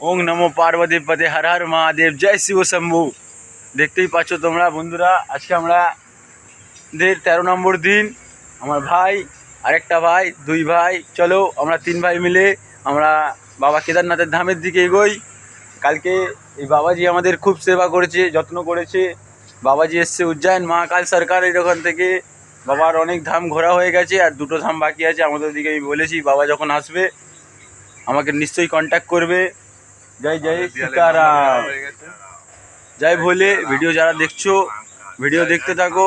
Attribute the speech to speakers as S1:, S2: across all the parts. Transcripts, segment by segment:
S1: ওং নমো পার্বতী পতে হর হর মহাদেব, জয় শিব শম্ভু। দেখতেই পাচ্ছ তোমরা বন্ধুরা, আজকে আমরা 13 নম্বর দিন। আমার ভাই, আরেকটা ভাই, দুই ভাই, চলো আমরা 3 ভাই মিলে আমরা বাবা কেদারনাথের ধামের দিকে এগোই। কালকে এই বাবাজি আমাদের খুব সেবা করেছে, যত্ন করেছে। বাবাজি এসছে উজ্জয়ন মহাকাল সরকার, এরকম থেকে বাবার অনেক ধাম ঘোরা হয়ে গেছে, আর 2টো ধাম বাকি আছে আমাদের দিকে। আমি বলেছি বাবা যখন আসবে আমাকে নিশ্চয়ই কন্ট্যাক্ট করবে। জয় জয় সীতারাম, জয় ভোলে। ভিডিও যারা দেখছো ভিডিও দেখতে থাকো।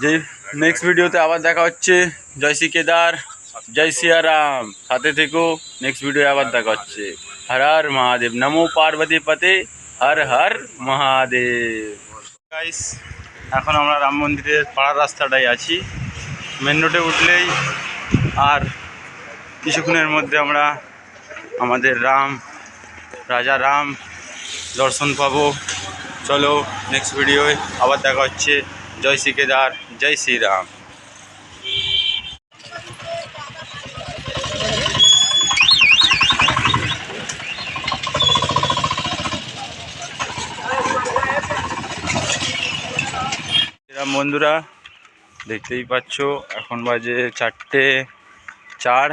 S1: যে নেক্সট ভিডিওতে আবার দেখা হচ্ছে। জয় শ্রী কেদার, জয় সিয়ারাম, সাথে থেকো। নেক্সট ভিডিও আবার দেখা হচ্ছে। হর হর মহাদেব, নমো পার্বতী পতে হর হর মহাদেব। গাইস, এখন আমরা রাম মন্দিরের পাড়ার রাস্তাটায় আছি। মেন রোডে উঠলেই আর কিছুক্ষণের মধ্যে আমরা আমাদের রাজা রাম দর্শন পাবো। চলো নেক্সট ভিডিওয় আবার দেখা হচ্ছে। জয় শ্রী কেদার, জয় শ্রীরাম। রাম বন্ধুরা, দেখতেই পাচ্ছ এখন বাজে 4:04।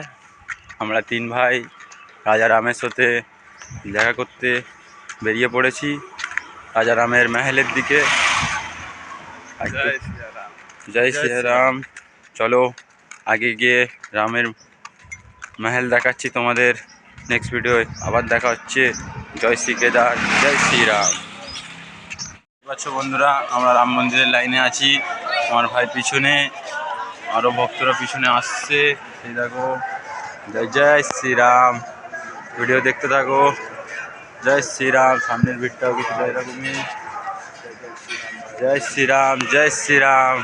S1: আমরা 3 ভাই রাজা রামের সাথে দেখা করতে বেরিয়ে পড়েছি রাজা রামের মহলের দিকে। জয় শ্রীরাম। চলো আগে গিয়ে রামের মহল দেখাচ্ছি তোমাদের। নেক্সট ভিডিওয় আবার দেখা হচ্ছে। জয় শ্রী কেদার, জয় শ্রীরাম। পাচ্ছ বন্ধুরা, আমরা রাম মন্দিরের লাইনে আছি। আমার ভাই পিছনে, আরও ভক্তরা পিছনে আসছে। এই দেখো, জয় জয় শ্রীরাম। ভিডিও দেখতে থাকো। জয় শ্রীরাম। সামনের ভিড়টাও কিছুটা এরকমই। জয় শ্রীরাম, জয় শ্রীরাম।